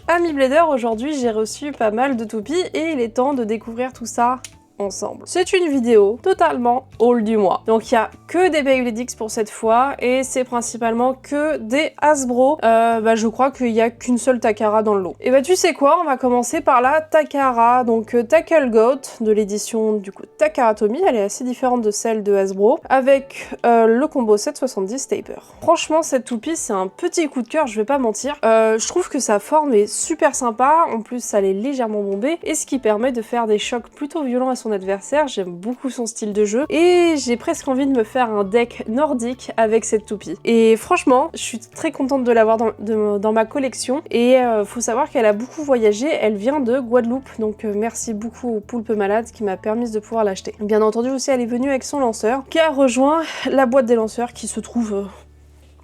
Amis Blader, aujourd'hui j'ai reçu pas mal de toupies et il est temps de découvrir tout ça ensemble. C'est une vidéo totalement haul du mois. Donc il y a que des Beyblade X pour cette fois et c'est principalement que des Hasbro. Je crois qu'il y a qu'une seule Takara dans le lot. Et bah tu sais quoi, on va commencer par la Takara, donc Tackle Goat de l'édition du coup Takara Tomy. Elle est assez différente de celle de Hasbro avec le combo 770 Taper. Franchement cette toupie c'est un petit coup de cœur, je vais pas mentir. Je trouve que sa forme est super sympa, en plus elle est légèrement bombée et ce qui permet de faire des chocs plutôt violents à son adversaire. J'aime beaucoup son style de jeu et j'ai presque envie de me faire un deck nordique avec cette toupie. Et franchement, je suis très contente de l'avoir dans ma collection et faut savoir qu'elle a beaucoup voyagé, elle vient de Guadeloupe, donc merci beaucoup au Poulpe Malade qui m'a permis de pouvoir l'acheter. Bien entendu aussi elle est venue avec son lanceur qui a rejoint la boîte des lanceurs qui se trouve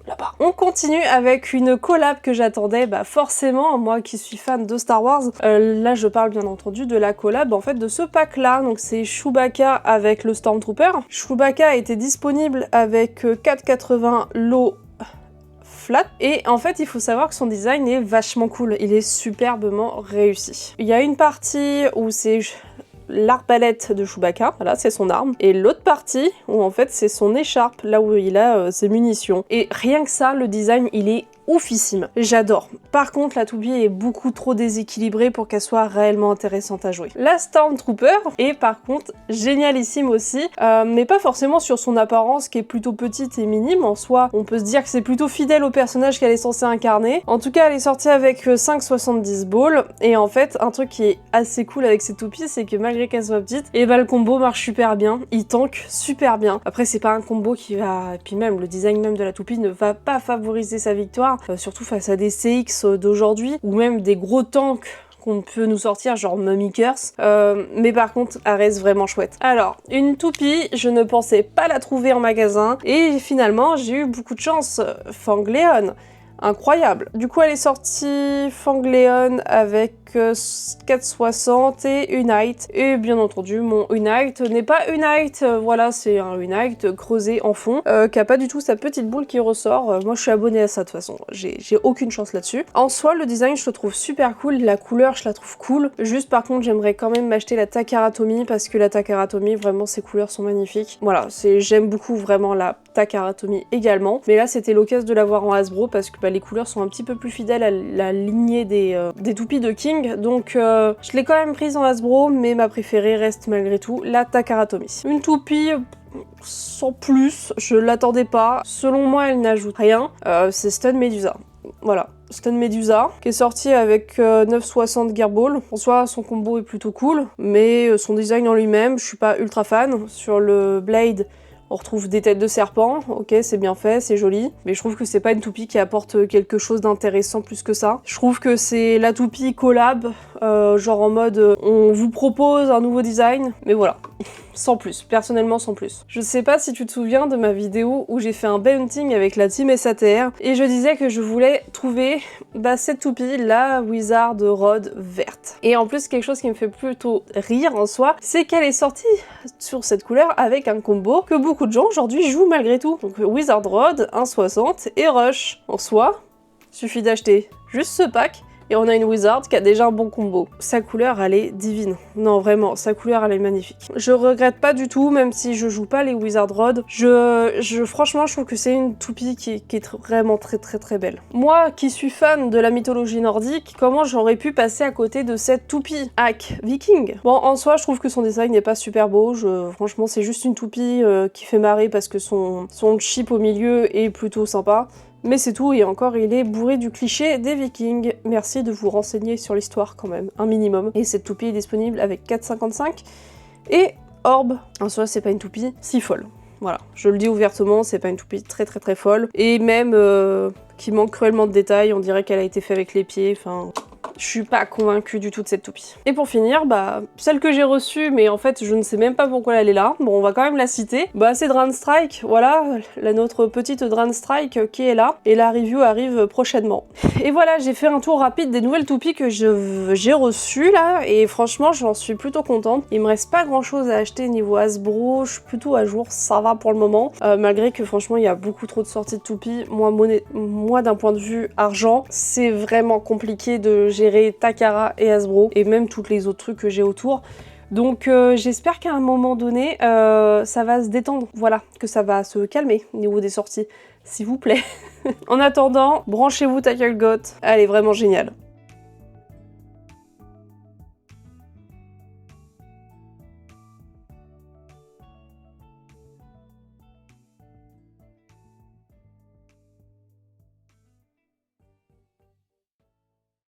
là-bas. On continue avec une collab que j'attendais, forcément, moi qui suis fan de Star Wars, là je parle bien entendu de la collab en fait de ce pack là, donc c'est Chewbacca avec le Stormtrooper. Chewbacca était disponible avec 4,80 lots flat et en fait il faut savoir que son design est vachement cool, il est superbement réussi. Il y a une partie où c'est l'arbalète de Chewbacca, voilà c'est son arme, et l'autre partie où en fait c'est son écharpe, là où il a ses munitions. Et rien que ça, le design il est oufissime, j'adore. Par contre la toupie est beaucoup trop déséquilibrée pour qu'elle soit réellement intéressante à jouer. La Stormtrooper est par contre génialissime aussi, mais pas forcément sur son apparence qui est plutôt petite et minime. En soi on peut se dire que c'est plutôt fidèle au personnage qu'elle est censée incarner. En tout cas elle est sortie avec 5,70 balls et en fait un truc qui est assez cool avec cette toupie c'est que malgré qu'elle soit petite, et le combo marche super bien, il tank super bien. Après c'est pas un combo qui va, et puis même le design même de la toupie ne va pas favoriser sa victoire, surtout face à des CX d'aujourd'hui ou même des gros tanks qu'on peut nous sortir genre Mummy Curse, mais par contre elle reste vraiment chouette. Alors une toupie, je ne pensais pas la trouver en magasin et finalement j'ai eu beaucoup de chance. Fangleon, incroyable. Du coup elle est sortie Fangleon avec 4,60 et Unite. Et bien entendu mon Unite n'est pas Unite, voilà c'est un Unite creusé en fond, qui a pas du tout sa petite boule qui ressort. Moi je suis abonnée à ça de toute façon, j'ai aucune chance là-dessus. En soi le design je le trouve super cool, la couleur je la trouve cool. Juste par contre j'aimerais quand même m'acheter la Takara Tomy parce que la Takara Tomy vraiment ses couleurs sont magnifiques. Voilà, j'aime beaucoup vraiment la Takara Tomy également. Mais là c'était l'occasion de l'avoir en Hasbro parce que les couleurs sont un petit peu plus fidèles à la lignée des toupies de King. Donc je l'ai quand même prise en Hasbro, mais ma préférée reste malgré tout la Takara Tomy. Une toupie sans plus, je l'attendais pas. Selon moi elle n'ajoute rien, c'est Stun Medusa. Voilà, Stun Medusa, qui est sorti avec 9,60 Gearball. En soi, son combo est plutôt cool, mais son design en lui-même, je suis pas ultra fan. Sur le Blade, on retrouve des têtes de serpent, ok c'est bien fait, c'est joli, mais je trouve que c'est pas une toupie qui apporte quelque chose d'intéressant plus que ça. Je trouve que c'est la toupie collab, genre en mode on vous propose un nouveau design, mais voilà. Sans plus, personnellement sans plus. Je sais pas si tu te souviens de ma vidéo où j'ai fait un hunting avec la team SATR et je disais que je voulais trouver cette toupie, la Wizard Rod verte. Et en plus quelque chose qui me fait plutôt rire en soi, c'est qu'elle est sortie sur cette couleur avec un combo que beaucoup de gens aujourd'hui jouent malgré tout. Donc Wizard Rod, 1,60 et Rush. En soi, suffit d'acheter juste ce pack et on a une Wizard qui a déjà un bon combo. Sa couleur, elle est divine. Non, vraiment, sa couleur, elle est magnifique. Je regrette pas du tout, même si je joue pas les Wizard Rod. Franchement, je trouve que c'est une toupie qui est vraiment très belle. Moi, qui suis fan de la mythologie nordique, comment j'aurais pu passer à côté de cette toupie hack viking? Bon, en soi, je trouve que son design n'est pas super beau. Franchement, c'est juste une toupie qui fait marrer parce que son chip au milieu est plutôt sympa. Mais c'est tout, et encore il est bourré du cliché des vikings. Merci de vous renseigner sur l'histoire quand même, un minimum. Et cette toupie est disponible avec 4,55 et Orb. En soi c'est pas une toupie si folle. Voilà, je le dis ouvertement, c'est pas une toupie très folle. Et même qui manque cruellement de détails, on dirait qu'elle a été faite avec les pieds, enfin... Je suis pas convaincue du tout de cette toupie. Et pour finir, celle que j'ai reçue, mais en fait je ne sais même pas pourquoi elle est là, bon on va quand même la citer, c'est Dran Strike, voilà, notre petite Dran Strike qui est là, et la review arrive prochainement. Et voilà, j'ai fait un tour rapide des nouvelles toupies que j'ai reçues là, et franchement j'en suis plutôt contente. Il me reste pas grand chose à acheter niveau Hasbro, je suis plutôt à jour, ça va pour le moment, malgré que franchement il y a beaucoup trop de sorties de toupies. Moi d'un point de vue argent, c'est vraiment compliqué de gérer gérer Takara et Hasbro et même toutes les autres trucs que j'ai autour. Donc j'espère qu'à un moment donné, ça va se détendre, voilà, que ça va se calmer au niveau des sorties, s'il vous plaît. En attendant, branchez-vous Tackle Got, elle est vraiment géniale.